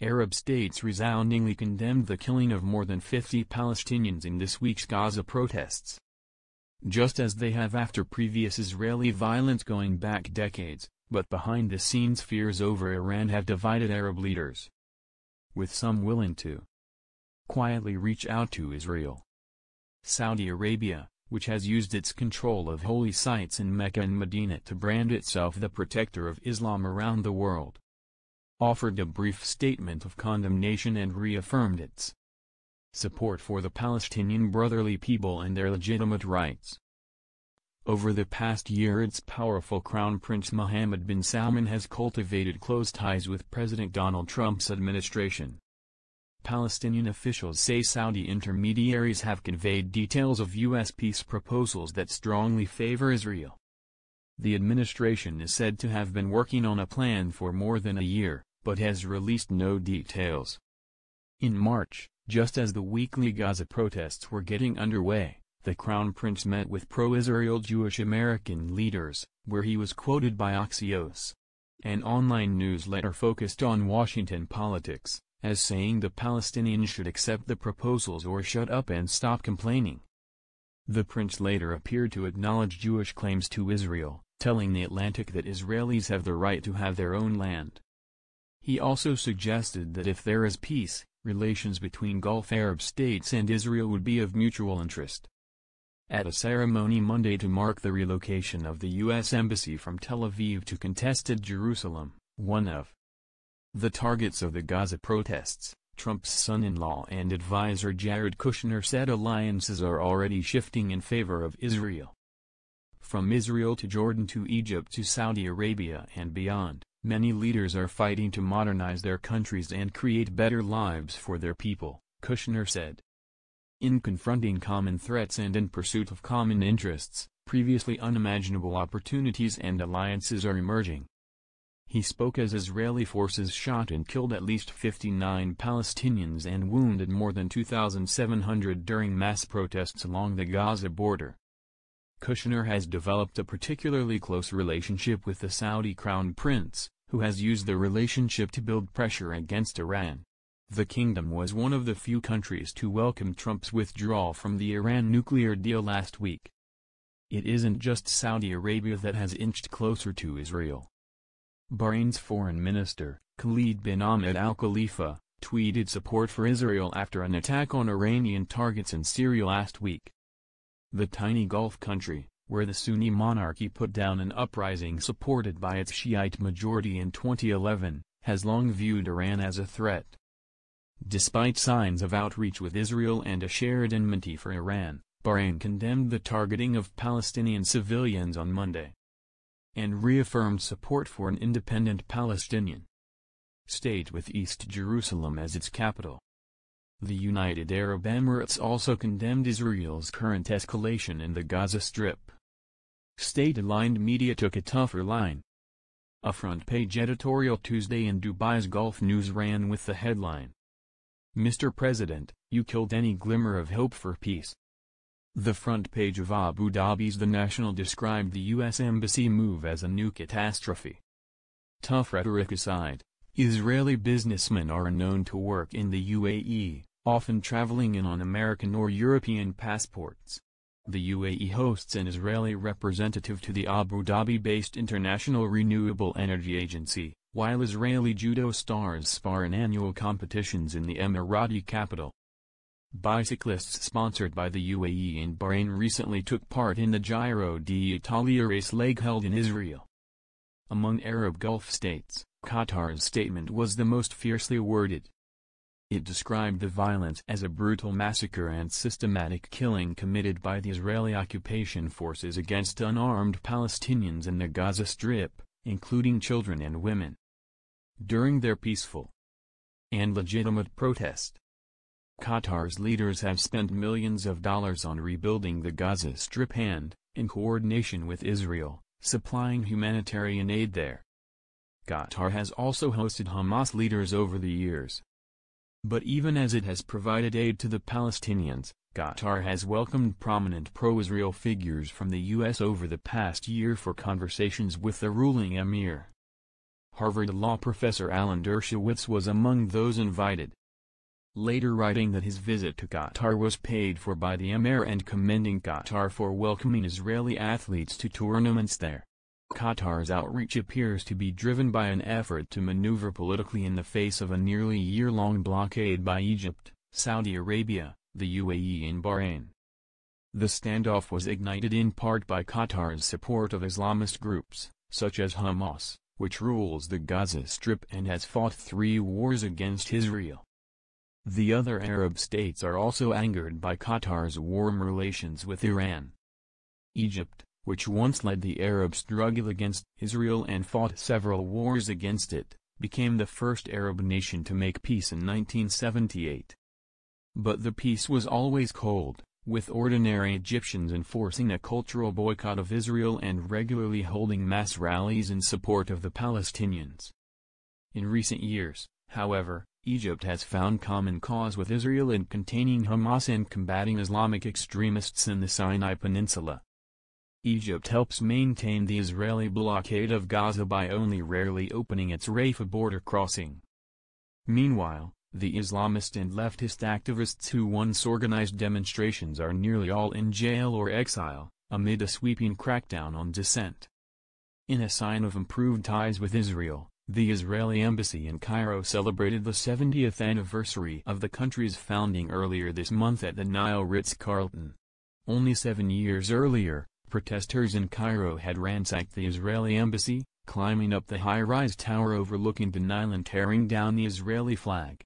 Arab states resoundingly condemned the killing of more than 50 Palestinians in this week's Gaza protests. Just as they have after previous Israeli violence going back decades, but behind-the-scenes fears over Iran have divided Arab leaders, with some willing to quietly reach out to Israel. Saudi Arabia, which has used its control of holy sites in Mecca and Medina to brand itself the protector of Islam around the world, offered a brief statement of condemnation and reaffirmed its support for the Palestinian brotherly people and their legitimate rights. Over the past year, its powerful Crown Prince Mohammed bin Salman has cultivated close ties with President Donald Trump's administration. Palestinian officials say Saudi intermediaries have conveyed details of U.S. peace proposals that strongly favor Israel. The administration is said to have been working on a plan for more than a year, but has released no details. In March, just as the weekly Gaza protests were getting underway, the Crown Prince met with pro-Israel Jewish American leaders, where he was quoted by Axios, an online newsletter focused on Washington politics, as saying the Palestinians should accept the proposals or shut up and stop complaining. The prince later appeared to acknowledge Jewish claims to Israel, telling The Atlantic that Israelis have the right to have their own land. He also suggested that if there is peace, relations between Gulf Arab states and Israel would be of mutual interest. At a ceremony Monday to mark the relocation of the U.S. Embassy from Tel Aviv to contested Jerusalem, one of the targets of the Gaza protests, Trump's son-in-law and advisor Jared Kushner said alliances are already shifting in favor of Israel. From Israel to Jordan to Egypt to Saudi Arabia and beyond, many leaders are fighting to modernize their countries and create better lives for their people, Kushner said. In confronting common threats and in pursuit of common interests, previously unimaginable opportunities and alliances are emerging. He spoke as Israeli forces shot and killed at least 59 Palestinians and wounded more than 2,700 during mass protests along the Gaza border. Kushner has developed a particularly close relationship with the Saudi Crown Prince, who has used the relationship to build pressure against Iran. The kingdom was one of the few countries to welcome Trump's withdrawal from the Iran nuclear deal last week. It isn't just Saudi Arabia that has inched closer to Israel. Bahrain's foreign minister, Khalid bin Ahmed Al Khalifa, tweeted support for Israel after an attack on Iranian targets in Syria last week. The tiny Gulf country, where the Sunni monarchy put down an uprising supported by its Shiite majority in 2011, has long viewed Iran as a threat. Despite signs of outreach with Israel and a shared enmity for Iran, Bahrain condemned the targeting of Palestinian civilians on Monday and reaffirmed support for an independent Palestinian state with East Jerusalem as its capital. The United Arab Emirates also condemned Israel's current escalation in the Gaza Strip. State-aligned media took a tougher line. A front-page editorial Tuesday in Dubai's Gulf News ran with the headline, "Mr. President, you killed any glimmer of hope for peace." The front page of Abu Dhabi's The National described the U.S. Embassy move as a new catastrophe. Tough rhetoric aside, Israeli businessmen are known to work in the UAE, often traveling in on American or European passports. The UAE hosts an Israeli representative to the Abu Dhabi-based International Renewable Energy Agency, while Israeli judo stars spar in annual competitions in the Emirati capital. Bicyclists sponsored by the UAE and Bahrain recently took part in the Giro d'Italia race leg held in Israel. Among Arab Gulf states, Qatar's statement was the most fiercely worded. It described the violence as a brutal massacre and systematic killing committed by the Israeli occupation forces against unarmed Palestinians in the Gaza Strip, including children and women, during their peaceful and legitimate protest. Qatar's leaders have spent millions of dollars on rebuilding the Gaza Strip and, in coordination with Israel, supplying humanitarian aid there. Qatar has also hosted Hamas leaders over the years. But even as it has provided aid to the Palestinians, Qatar has welcomed prominent pro-Israel figures from the U.S. over the past year for conversations with the ruling emir. Harvard law professor Alan Dershowitz was among those invited. Later writing that his visit to Qatar was paid for by the Emir and commending Qatar for welcoming Israeli athletes to tournaments there. Qatar's outreach appears to be driven by an effort to maneuver politically in the face of a nearly year-long blockade by Egypt, Saudi Arabia, the UAE and Bahrain. The standoff was ignited in part by Qatar's support of Islamist groups, such as Hamas, which rules the Gaza Strip and has fought 3 wars against Israel. The other Arab states are also angered by Qatar's warm relations with Iran. Egypt, which once led the Arab struggle against Israel and fought several wars against it, became the first Arab nation to make peace in 1978. But the peace was always cold, with ordinary Egyptians enforcing a cultural boycott of Israel and regularly holding mass rallies in support of the Palestinians. In recent years, however, Egypt has found common cause with Israel in containing Hamas and combating Islamic extremists in the Sinai Peninsula. Egypt helps maintain the Israeli blockade of Gaza by only rarely opening its Rafah border crossing. Meanwhile, the Islamist and leftist activists who once organized demonstrations are nearly all in jail or exile, amid a sweeping crackdown on dissent. In a sign of improved ties with Israel, the Israeli embassy in Cairo celebrated the 70th anniversary of the country's founding earlier this month at the Nile Ritz-Carlton. Only 7 years earlier, protesters in Cairo had ransacked the Israeli embassy, climbing up the high-rise tower overlooking the Nile and tearing down the Israeli flag.